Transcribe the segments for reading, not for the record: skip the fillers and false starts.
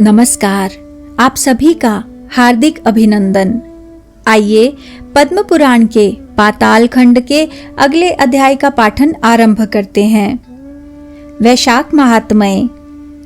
नमस्कार, आप सभी का हार्दिक अभिनंदन। आइए पद्म पुराण के पाताल खंड के अगले अध्याय का पाठन आरंभ करते हैं। वैशाख महात्म्य।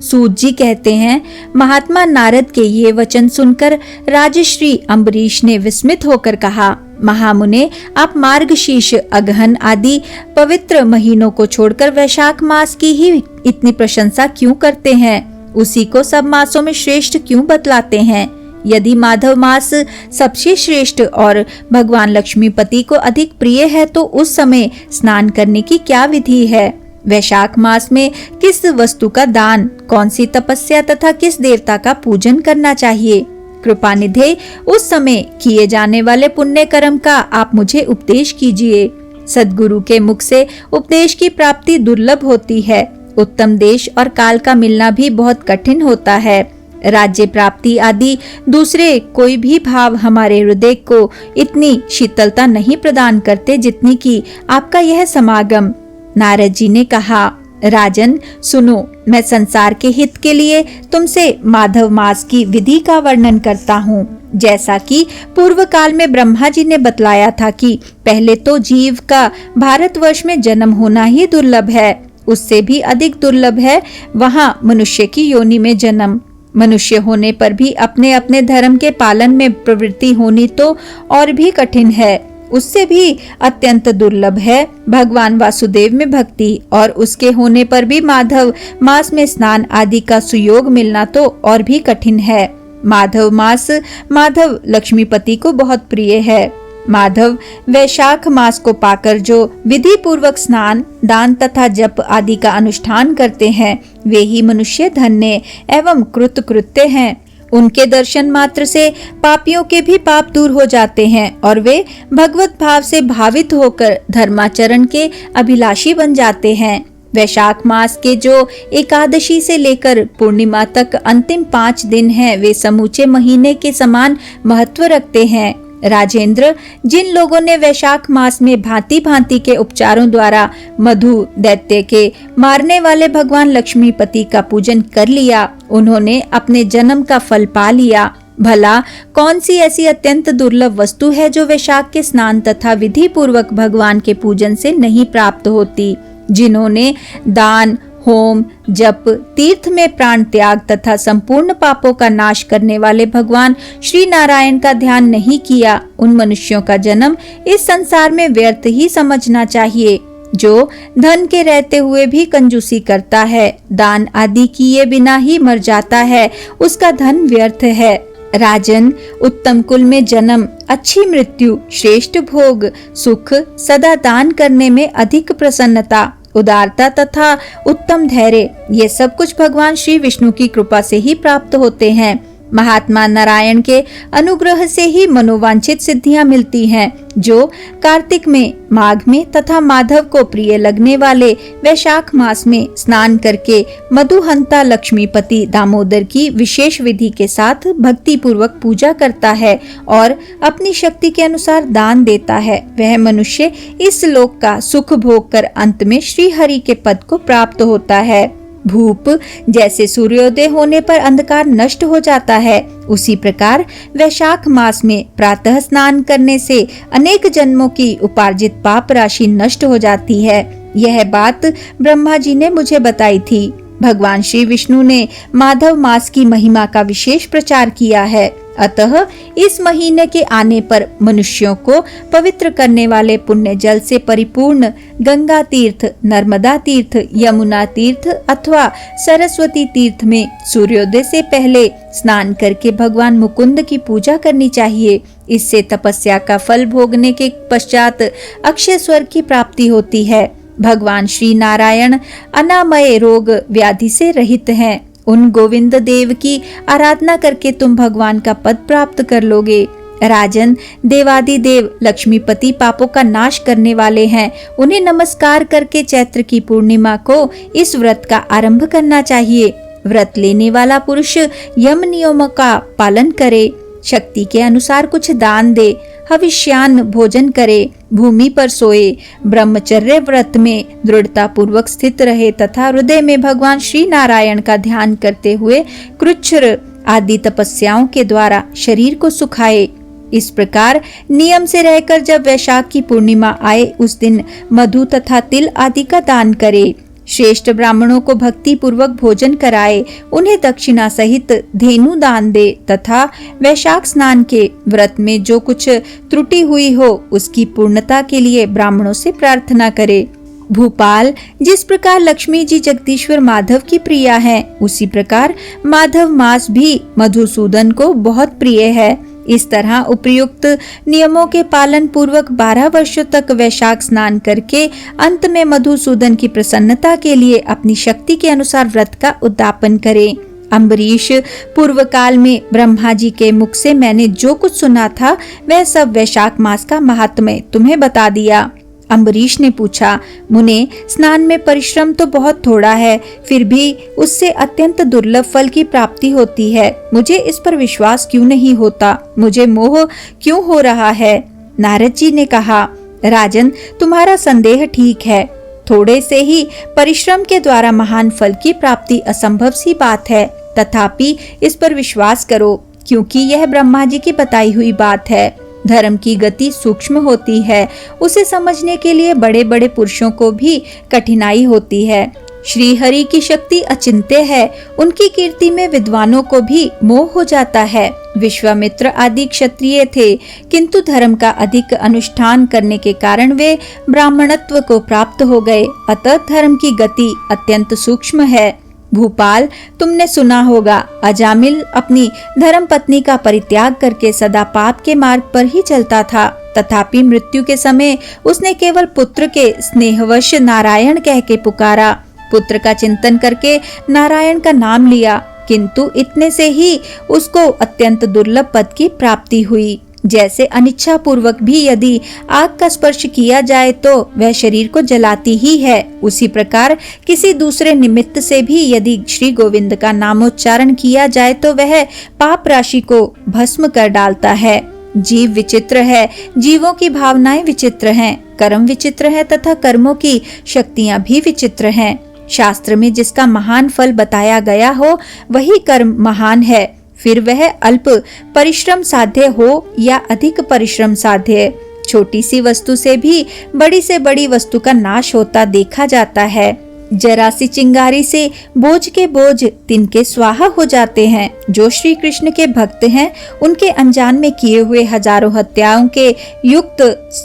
सूत जी कहते हैं, महात्मा नारद के ये वचन सुनकर राजश्री अम्बरीश ने विस्मित होकर कहा, महामुने, आप मार्गशीर्ष, अगहन आदि पवित्र महीनों को छोड़कर वैशाख मास की ही इतनी प्रशंसा क्यों करते हैं? उसी को सब मासों में श्रेष्ठ क्यों बतलाते हैं? यदि माधव मास सबसे श्रेष्ठ और भगवान लक्ष्मीपति को अधिक प्रिय है तो उस समय स्नान करने की क्या विधि है? वैशाख मास में किस वस्तु का दान, कौन सी तपस्या तथा किस देवता का पूजन करना चाहिए? कृपानिधे, उस समय किए जाने वाले पुण्य कर्म का आप मुझे उपदेश कीजिए। सद्गुरु के मुख से उपदेश की प्राप्ति दुर्लभ होती है। उत्तम देश और काल का मिलना भी बहुत कठिन होता है। राज्य प्राप्ति आदि दूसरे कोई भी भाव हमारे हृदय को इतनी शीतलता नहीं प्रदान करते जितनी कि आपका यह समागम। नारद जी ने कहा, राजन सुनो, मैं संसार के हित के लिए तुमसे माधव मास की विधि का वर्णन करता हूँ। जैसा कि पूर्व काल में ब्रह्मा जी ने बतलाया था कि पहले तो जीव का भारतवर्ष में जन्म होना ही दुर्लभ है, उससे भी अधिक दुर्लभ है वहाँ मनुष्य की योनि में जन्म। मनुष्य होने पर भी अपने अपने धर्म के पालन में प्रवृत्ति होनी तो और भी कठिन है। उससे भी अत्यंत दुर्लभ है भगवान वासुदेव में भक्ति, और उसके होने पर भी माधव मास में स्नान आदि का सुयोग मिलना तो और भी कठिन है। माधव मास माधव लक्ष्मीपति को बहुत प्रिय है। माधव वैशाख मास को पाकर जो विधि पूर्वक स्नान, दान तथा जप आदि का अनुष्ठान करते हैं, वे ही मनुष्य धन्य एवं कृतकृत्य हैं। उनके दर्शन मात्र से पापियों के भी पाप दूर हो जाते हैं और वे भगवत भाव से भावित होकर धर्माचरण के अभिलाषी बन जाते हैं। वैशाख मास के जो एकादशी से लेकर पूर्णिमा तक अंतिम 5 दिन हैं, वे समूचे महीने के समान महत्व रखते हैं। राजेंद्र, जिन लोगों ने वैशाख मास में भांति भांति के उपचारों द्वारा मधु दैत्य के मारने वाले भगवान लक्ष्मीपति का पूजन कर लिया, उन्होंने अपने जन्म का फल पा लिया। भला कौन सी ऐसी अत्यंत दुर्लभ वस्तु है जो वैशाख के स्नान तथा विधि पूर्वक भगवान के पूजन से नहीं प्राप्त होती? जिन्होंने दान, होम, जप, तीर्थ में प्राण त्याग तथा संपूर्ण पापों का नाश करने वाले भगवान श्री नारायण का ध्यान नहीं किया, उन मनुष्यों का जन्म इस संसार में व्यर्थ ही समझना चाहिए। जो धन के रहते हुए भी कंजूसी करता है, दान आदि किए बिना ही मर जाता है, उसका धन व्यर्थ है। राजन, उत्तम कुल में जन्म, अच्छी मृत्यु, श्रेष्ठ भोग, सुख, सदा दान करने में अधिक प्रसन्नता, उदारता तथा उत्तम धैर्य, ये सब कुछ भगवान श्री विष्णु की कृपा से ही प्राप्त होते हैं। महात्मा नारायण के अनुग्रह से ही मनोवांछित सिद्धियां मिलती हैं। जो कार्तिक में, माघ में तथा माधव को प्रिय लगने वाले वैशाख मास में स्नान करके मधुहंता लक्ष्मीपति दामोदर की विशेष विधि के साथ भक्ति पूर्वक पूजा करता है और अपनी शक्ति के अनुसार दान देता है, वह मनुष्य इस लोक का सुख भोग कर अंत में श्री हरि के पद को प्राप्त होता है। भूप जैसे सूर्योदय होने पर अंधकार नष्ट हो जाता है, उसी प्रकार वैशाख मास में प्रातः स्नान करने से अनेक जन्मों की उपार्जित पाप राशि नष्ट हो जाती है। यह बात ब्रह्मा जी ने मुझे बताई थी। भगवान श्री विष्णु ने माधव मास की महिमा का विशेष प्रचार किया है। अतः इस महीने के आने पर मनुष्यों को पवित्र करने वाले पुण्य जल से परिपूर्ण गंगा तीर्थ, नर्मदा तीर्थ, यमुना तीर्थ अथवा सरस्वती तीर्थ में सूर्योदय से पहले स्नान करके भगवान मुकुंद की पूजा करनी चाहिए। इससे तपस्या का फल भोगने के पश्चात अक्षय स्वर्ग की प्राप्ति होती है। भगवान श्री नारायण अनामय रोग व्याधि से रहित हैं। उन गोविंद देव की आराधना करके तुम भगवान का पद प्राप्त कर लोगे। राजन, देवादिदेव लक्ष्मीपति पापों का नाश करने वाले हैं। उन्हें नमस्कार करके चैत्र की पूर्णिमा को इस व्रत का आरंभ करना चाहिए। व्रत लेने वाला पुरुष यम नियमों का पालन करे, शक्ति के अनुसार कुछ दान दे, हविष्यान्न भोजन करे, भूमि पर सोए, ब्रह्मचर्य व्रत में दृढ़ता पूर्वक स्थित रहे तथा हृदय में भगवान श्री नारायण का ध्यान करते हुए कृच्छ्र आदि तपस्याओं के द्वारा शरीर को सुखाए। इस प्रकार नियम से रहकर जब वैशाख की पूर्णिमा आए उस दिन मधु तथा तिल आदि का दान करे। श्रेष्ठ ब्राह्मणों को भक्ति पूर्वक भोजन कराए, उन्हें दक्षिणा सहित धेनु दान दे तथा वैशाख स्नान के व्रत में जो कुछ त्रुटि हुई हो उसकी पूर्णता के लिए ब्राह्मणों से प्रार्थना करे। भूपाल, जिस प्रकार लक्ष्मी जी जगदीश्वर माधव की प्रिया हैं, उसी प्रकार माधव मास भी मधुसूदन को बहुत प्रिय है। इस तरह उपयुक्त नियमों के पालन पूर्वक 12 वर्षों तक वैशाख स्नान करके अंत में मधुसूदन की प्रसन्नता के लिए अपनी शक्ति के अनुसार व्रत का उद्यापन करें। अम्बरीश, पूर्व काल में ब्रह्मा जी के मुख से मैंने जो कुछ सुना था वह सब वैशाख मास का महात्म्य तुम्हें बता दिया। अम्बरीश ने पूछा, मुने, स्नान में परिश्रम तो बहुत थोड़ा है, फिर भी उससे अत्यंत दुर्लभ फल की प्राप्ति होती है। मुझे इस पर विश्वास क्यों नहीं होता? मुझे मोह क्यों हो रहा है? नारद जी ने कहा, राजन, तुम्हारा संदेह ठीक है। थोड़े से ही परिश्रम के द्वारा महान फल की प्राप्ति असंभव सी बात है, तथापि इस पर विश्वास करो, क्योंकि यह ब्रह्मा जी की बताई हुई बात है। धर्म की गति सूक्ष्म होती है, उसे समझने के लिए बड़े बड़े पुरुषों को भी कठिनाई होती है। श्री हरि की शक्ति अचिंत्य है, उनकी कीर्ति में विद्वानों को भी मोह हो जाता है। विश्वामित्र आदि क्षत्रिय थे, किंतु धर्म का अधिक अनुष्ठान करने के कारण वे ब्राह्मणत्व को प्राप्त हो गए। अतः धर्म की गति अत्यंत सूक्ष्म है। भूपाल, तुमने सुना होगा, अजामिल अपनी धर्म पत्नी का परित्याग करके सदा पाप के मार्ग पर ही चलता था, तथापि मृत्यु के समय उसने केवल पुत्र के स्नेहवश नारायण कह के पुकारा। पुत्र का चिंतन करके नारायण का नाम लिया, किंतु इतने से ही उसको अत्यंत दुर्लभ पद की प्राप्ति हुई। जैसे अनिच्छा पूर्वक भी यदि आग का स्पर्श किया जाए तो वह शरीर को जलाती ही है, उसी प्रकार किसी दूसरे निमित्त से भी यदि श्री गोविंद का नामोच्चारण किया जाए तो वह पाप राशि को भस्म कर डालता है। जीव विचित्र है, जीवों की भावनाएं विचित्र हैं, कर्म विचित्र है तथा कर्मों की शक्तियां भी विचित्र हैं। शास्त्र में जिसका महान फल बताया गया हो वही कर्म महान है, फिर वह अल्प परिश्रम साध्य हो या अधिक परिश्रम साध्य। छोटी सी वस्तु से भी बड़ी से बड़ी वस्तु का नाश होता देखा जाता है। जरा सी चिंगारी से बोझ के बोझ तिनके स्वाहा हो जाते हैं। जो श्री कृष्ण के भक्त हैं, उनके अनजान में किए हुए हजारों हत्याओं के युक्त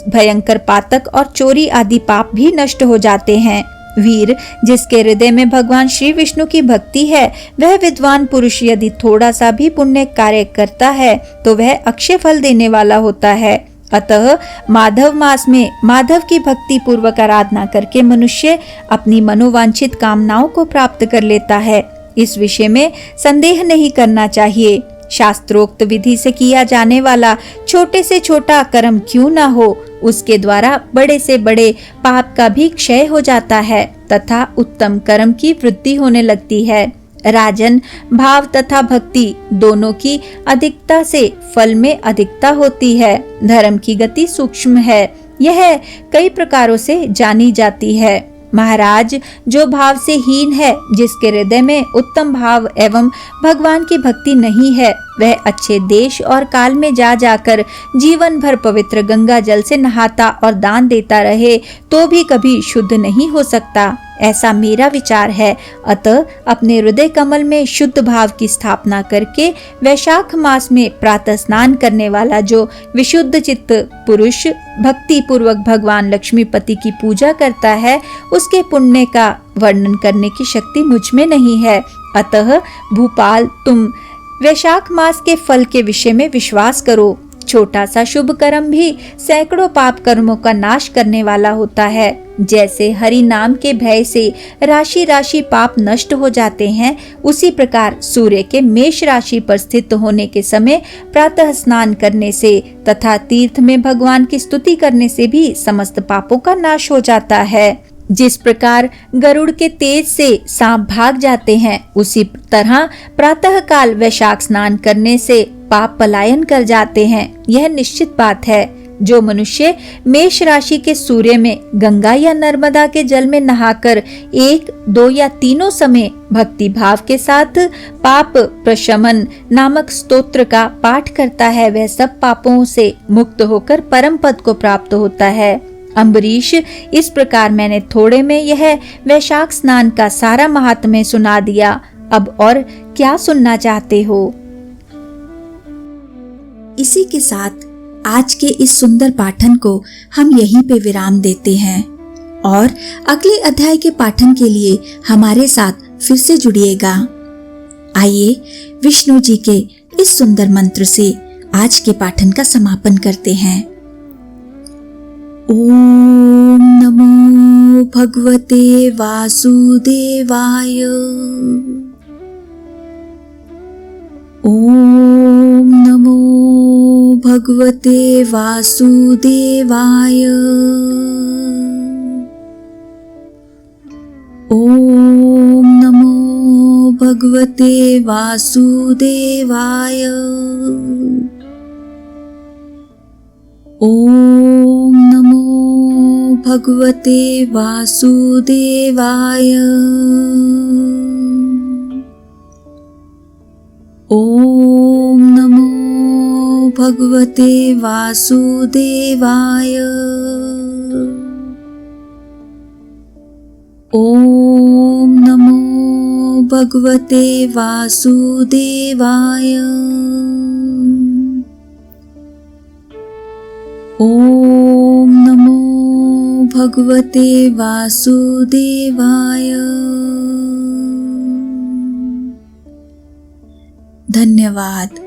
भयंकर पातक और चोरी आदि पाप भी नष्ट हो जाते हैं। वीर, जिसके हृदय में भगवान श्री विष्णु की भक्ति है, वह विद्वान पुरुष यदि थोड़ा सा भी पुण्य कार्य करता है तो वह अक्षय फल देने वाला होता है। अतः माधव मास में माधव की भक्ति पूर्वक आराधना करके मनुष्य अपनी मनोवांछित कामनाओं को प्राप्त कर लेता है। इस विषय में संदेह नहीं करना चाहिए। शास्त्रोक्त विधि से किया जाने वाला छोटे से छोटा कर्म क्यों न हो, उसके द्वारा बड़े से बड़े पाप का भी क्षय हो जाता है तथा उत्तम कर्म की वृद्धि होने लगती है। राजन, भाव तथा भक्ति दोनों की अधिकता से फल में अधिकता होती है। धर्म की गति सूक्ष्म है, यह कई प्रकारों से जानी जाती है। महाराज, जो भाव से हीन है, जिसके हृदय में उत्तम भाव एवं भगवान की भक्ति नहीं है, वह अच्छे देश और काल में जा जाकर जीवन भर पवित्र गंगा जल से नहाता और दान देता रहे तो भी कभी शुद्ध नहीं हो सकता। ऐसा मेरा विचार है। अतः अपने हृदय कमल में शुद्ध भाव की स्थापना करके वैशाख मास में प्रातः स्नान करने वाला जो विशुद्ध चित्त पुरुष भक्ति पूर्वक भगवान लक्ष्मीपति की पूजा करता है, उसके पुण्य का वर्णन करने की शक्ति मुझ में नहीं है। अतः भूपाल, तुम वैशाख मास के फल के विषय में विश्वास करो। छोटा सा शुभ कर्म भी सैकड़ों पाप कर्मों का नाश करने वाला होता है। जैसे हरि नाम के भय से राशि राशि पाप नष्ट हो जाते हैं, उसी प्रकार सूर्य के मेष राशि पर स्थित होने के समय प्रातः स्नान करने से तथा तीर्थ में भगवान की स्तुति करने से भी समस्त पापों का नाश हो जाता है। जिस प्रकार गरुड़ के तेज से सांप भाग जाते हैं, उसी तरह प्रातः काल वैशाख स्नान करने से पाप पलायन कर जाते हैं, यह निश्चित बात है। जो मनुष्य मेष राशि के सूर्य में गंगा या नर्मदा के जल में नहाकर 1, 2 या तीनों समय भक्ति भाव के साथ पाप प्रशमन नामक स्तोत्र का पाठ करता है, वह सब पापों से मुक्त होकर परम पद को प्राप्त होता है। अम्बरीश, इस प्रकार मैंने थोड़े में यह वैशाख स्नान का सारा महात्म्य सुना दिया। अब और क्या सुनना चाहते हो? इसी के साथ आज के इस सुंदर पाठन को हम यहीं पे विराम देते हैं और अगले अध्याय के पाठन के लिए हमारे साथ फिर से जुड़िएगा। आइए विष्णु जी के इस सुंदर मंत्र से आज के पाठन का समापन करते हैं। ओम नमो भगवते वासुदेवाय। ओम नमो भगवते वासुदेवाय। ओम नमो भगवते वासुदेवाय। ओम नमो भगवते वासुदेवाय। ओम नमो भगवते वासुदेवाय। ओम नमो भगवते वासुदेवाय। ओम नमो भगवते वासुदेवाय। धन्यवाद।